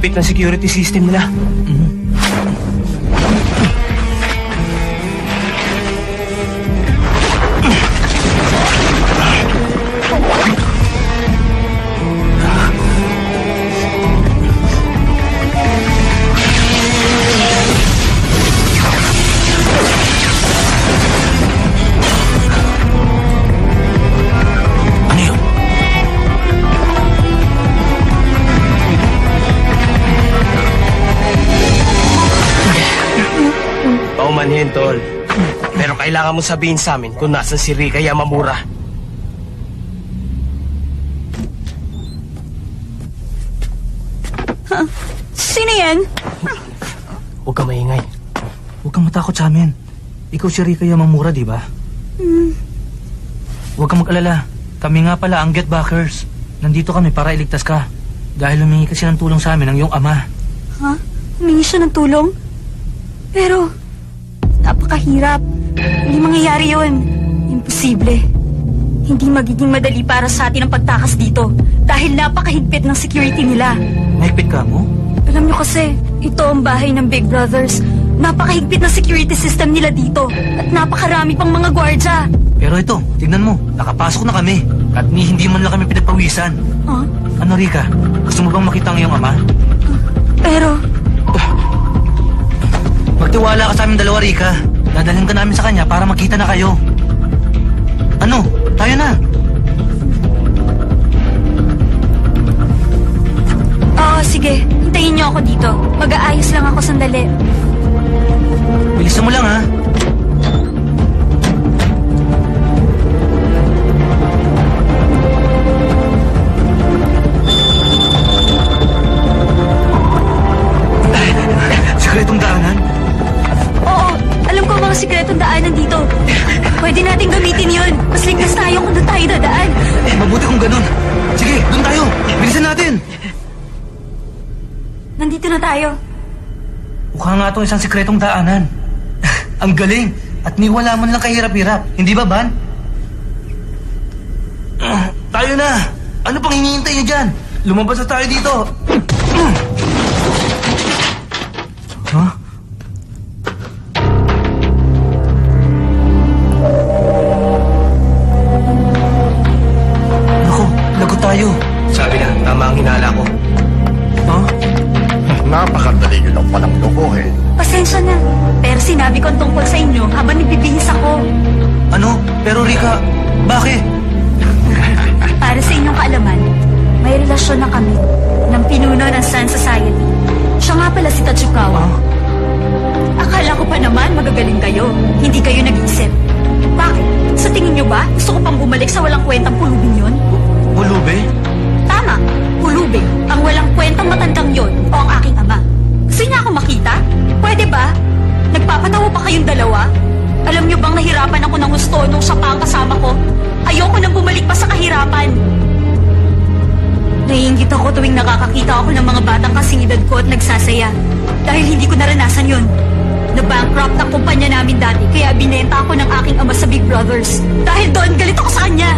napakahigpit ng security system nila. Ano yun? Paumanhin, tol. Pero kailangan mo sabihin sa amin kung nasan si Rika Yamamura. Sino yan? Huwag ka maingay. Huwag kang matakot sa amin. Ikaw si Rika Yamamura, di ba? Huwag kang mag-alala. Kami nga pala ang Get Backers. Nandito kami para iligtas ka. Dahil humingi kasi ng tulong sa amin ng iyong ama. Ha? Humingi siya ng tulong? Pero, napakahirap. Hindi mangyayari yun. Imposible. Hindi magiging madali para sa atin ang pagtakas dito. Dahil napakahigpit ng security nila. Mahigpit ka mo? Alam niyo kasi, ito ang bahay ng Big Brothers. Napakahigpit na security system nila dito. At napakarami pang mga gwardya. Pero ito, tignan mo. Nakapasok na kami. At hindi man lang kami pinagpawisan. Huh? Ano, Rika? Gusto mo bang makita ang iyong ama? Pero, Magtiwala ka sa amin dalawa, Rika. Dadalhin ka namin sa kanya para makita na kayo. Ano? Tayo na. oo, sige. Hintayin niyo ako dito. Mag-aayos lang ako sandali. Bilisan mo lang, ha? Sikretong daanan? Oo, alam ko ang mga sikretong daanan dito. Pwede natin gamitin yun. Mas ligtas tayo kung doon tayo dadaan. Mabuti kung ganun. Sige, doon tayo. Bilisan natin. Nandito na tayo. Mukha nga itong isang sikretong daanan. Ang galing. At niwala mo lang kahirap-hirap. Hindi ba, Ban? Tayo na. Ano pang hinihintay niyo dyan? Lumabas na tayo dito. Huh? Naku, lagot tayo. Sabi na, tama ang hinala ko. Huh? Napakadali nyo lang palang lokohin. Pasensya na. Pero sinabi ko ang tungkol sa inyo habang nagbibihis ako. Ano? Pero Rika, bakit? Para sa inyong kaalaman, may relasyon na kami ng pinuno ng Sun Society. Siya nga pala si Tachikawa. Akala ko pa naman magagaling kayo. Hindi kayo nag-isip. Bakit? Sa tingin nyo ba, gusto ko pang bumalik sa walang kwentang pulubing yun? Ulube? Tama, pulubing. Ang walang kwentang matandang yon o ang aking ama. Gusto niya ako makita? Pwede ba? Nagpapatawa pa kayong dalawa? Alam niyo bang nahirapan ako ng gusto nung siya pa ang kasama ko? Ayoko nang bumalik pa sa kahirapan. Naiinggit ako tuwing nakakakita ako ng mga batang kasing edad ko at nagsasaya. Dahil hindi ko naranasan yun. Na-bankrupt ang kumpanya namin dati kaya binenta ako ng aking ama sa Big Brothers. Dahil doon, galit ako sa kanya.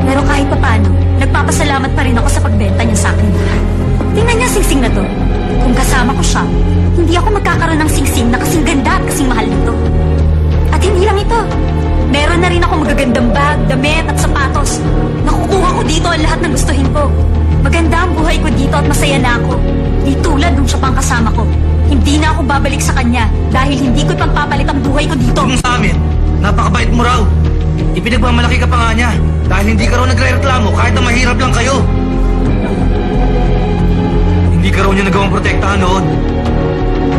Pero kahit papano, nagpapasalamat pa rin ako sa pagbenta niya sa akin. Tingnan niya singsing na to. Kung kasama ko siya, hindi ako magkakaroon ng singsing na kasing ganda at kasing mahal nito. At hindi lang ito. Meron na rin ako magagandang bag, damit at sapatos. Nakukuha ko dito ang lahat ng gustuhin ko. Maganda ang buhay ko dito at masaya na ako. Di tulad nung siya pang kasama ko. Hindi na ako babalik sa kanya dahil hindi ko ipagpapalit ang buhay ko dito. Kung sa amin, napakabait mo raw. Ipinagmamalaki ka pa nga niya dahil hindi ka raw nagre-reklamo kahit na mahirap lang kayo. Hindi ka raw niya nagawang protektahan noon.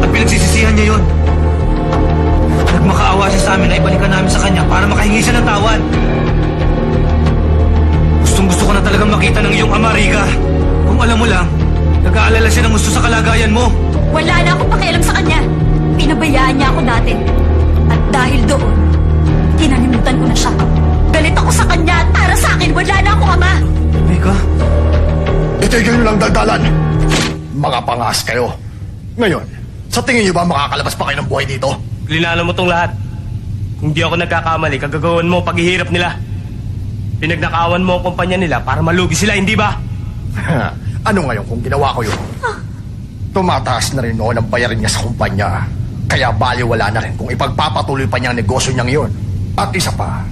At pinagsisisihan niya yun. Nagmakaawa siya sa amin na ibalikan namin sa kanya para makahingi siya ng tawad. Gustong gusto ko na talagang makita ng iyong ama, Rika. Kung alam mo lang, nag-aalala siya ng gusto sa kalagayan mo. Wala na akong pakialam sa kanya. Pinabayaan niya ako dati. At dahil doon, kinalimutan ko na siya. Galit ako sa kanya at para sa akin, wala na akong ama. Rika? Itigil nyo lang daldalan. Mga pangas kayo. Ngayon, sa tingin nyo ba makakalabas pa kayo ng buhay dito? Linalo mo tong lahat. Kung di ako nagkakamali, kagagawan mo ang paghihirap nila. Pinagnakawan mo ang kumpanya nila para malugi sila, hindi ba? Ano ngayon kung ginawa ko yun? Tumataas na rin noon ang bayarin niya sa kumpanya. Kaya baliwala na rin kung ipagpapatuloy pa niya ang negosyo niyang yun. At isa pa,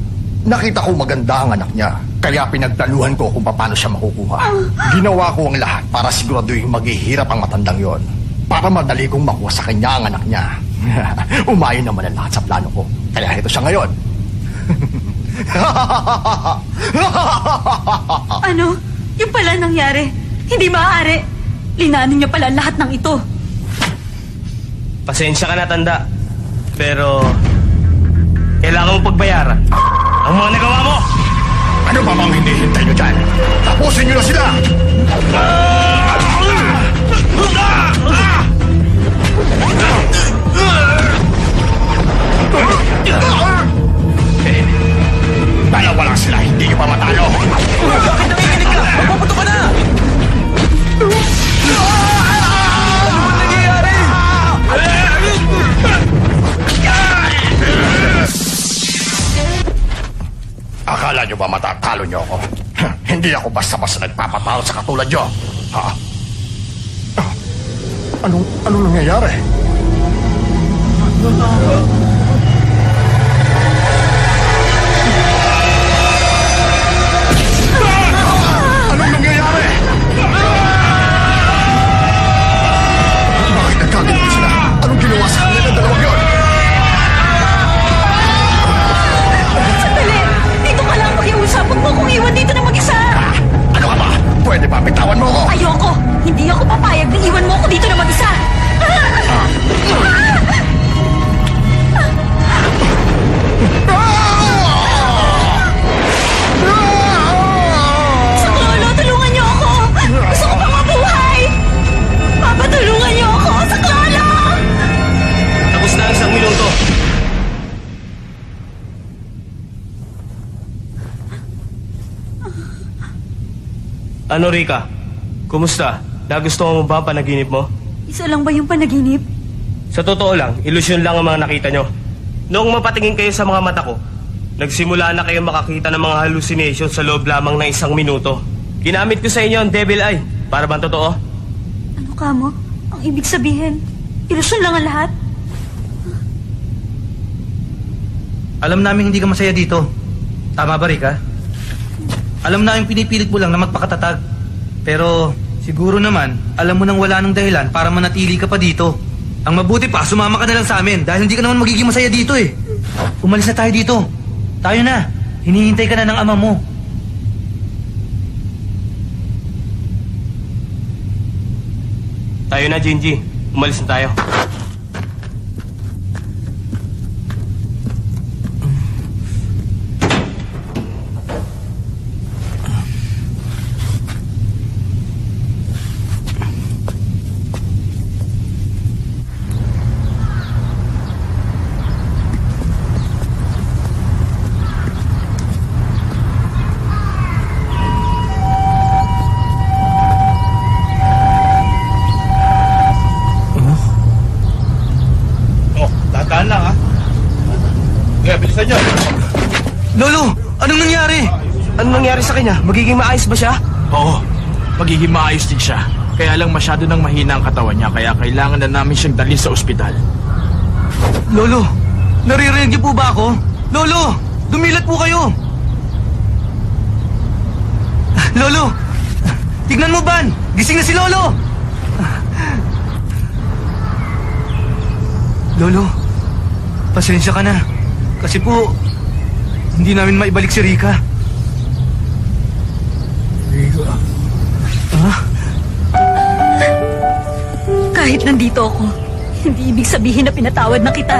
nakita ko maganda ang anak niya. Kaya pinagdaluhan ko kung paano siya makukuha. Ginawa ko ang lahat para siguraduhin maghihirap ang matandang yon. Para madali kong makuha sa kanya ang anak niya. Umayon naman ang lahat sa plano ko. Kaya ito siya ngayon. Ano? Yung pala nangyari. Hindi maaari. Linanin niyo pala lahat ng ito. Pasensya ka na, tanda. Pero, kailangan mo pagbayaran ang mga nagawa mo! Ano ba bang hinihintay niyo dyan? Tapusin niyo na sila! Dalawa lang sila, hindi niyo pa matalo! Bakit nanginginig ka? Mapuputo ka na! Ano ba nangyayari? Akala niyo ba matatalo niyo ako? Hindi ako basta-basta nagpapatalo sa katulad niyo. Ha? Anong nangyayari? Anong nangyayari? Bakit nagkaganito sila? Anong ginawa sa kanila ng dalawang yun? Sandali! Dito ka lang makiusap. Huwag mo kong iwan dito na mag-isa. Ano ka ba? Pwede ba bitawan mo ako? Ayoko! Hindi ako papayag na iwan mo ako dito na mag-isa. Saklolo, tulungan niyo ako! Gusto ko pang mabuhay! Papa, tulungan niyo ako! Saklolo! Tapos na ang isang minuto. Ano, Rika? Kumusta? Nagustuhan mo ba ang panaginip mo? Isa lang ba yung panaginip? Sa totoo lang, ilusyon lang ang mga nakita nyo. Noong mapatingin kayo sa mga mata ko, nagsimula na kayo makakita ng mga hallucinations sa loob lamang ng isang minuto. Ginamit ko sa inyo ang devil eye. Para bang totoo? Ano ka mo? Ang ibig sabihin, ilusyon lang ang lahat? Alam namin hindi ka masaya dito. Tama ba, Rika? Alam namin pinipilit mo lang na magpakatatag. Pero siguro naman, alam mo nang wala nang dahilan para manatili ka pa dito. Ang mabuti pa, sumama ka na lang sa amin dahil hindi ka naman magiging masaya dito eh. Umalis na tayo dito. Tayo na. Hinihintay ka na ng ama mo. Tayo na, Gingy. Umalis na tayo. Lolo! Anong nangyari? Ano nangyari sa kanya? Magiging maayos ba siya? Oo, magiging maayos din siya. Kaya lang masyado nang mahina ang katawan niya, kaya kailangan na namin siyang dalhin sa ospital. Lolo! Naririnig niyo po ba ako? Lolo! Dumilat po kayo! Lolo! Tignan mo, Ban! Gising na si Lolo! Lolo, pasensya ka na. Kasi po, hindi namin maibalik si Rika. Rika? Ha? Kahit nandito ako, hindi ibig sabihin na pinatawad na kita.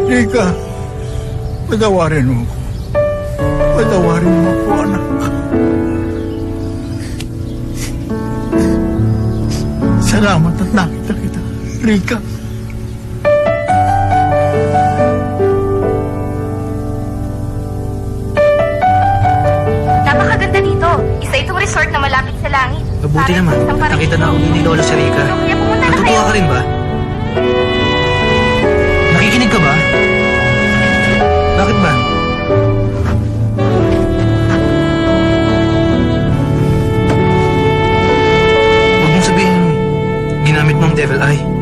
Rika, patawarin mo ako. Patawarin mo ako, anak. Salamat at nakita kita, Rika. Napakaganda dito. Isa itong resort na malapit sa langit. Mabuti naman, nakita na uli ni Lola si Rika. Kaya pumunta na kayo. Natutuwa ka rin ba? Nakikinig ka ba? Bakit ba? mo ang Devil Eye.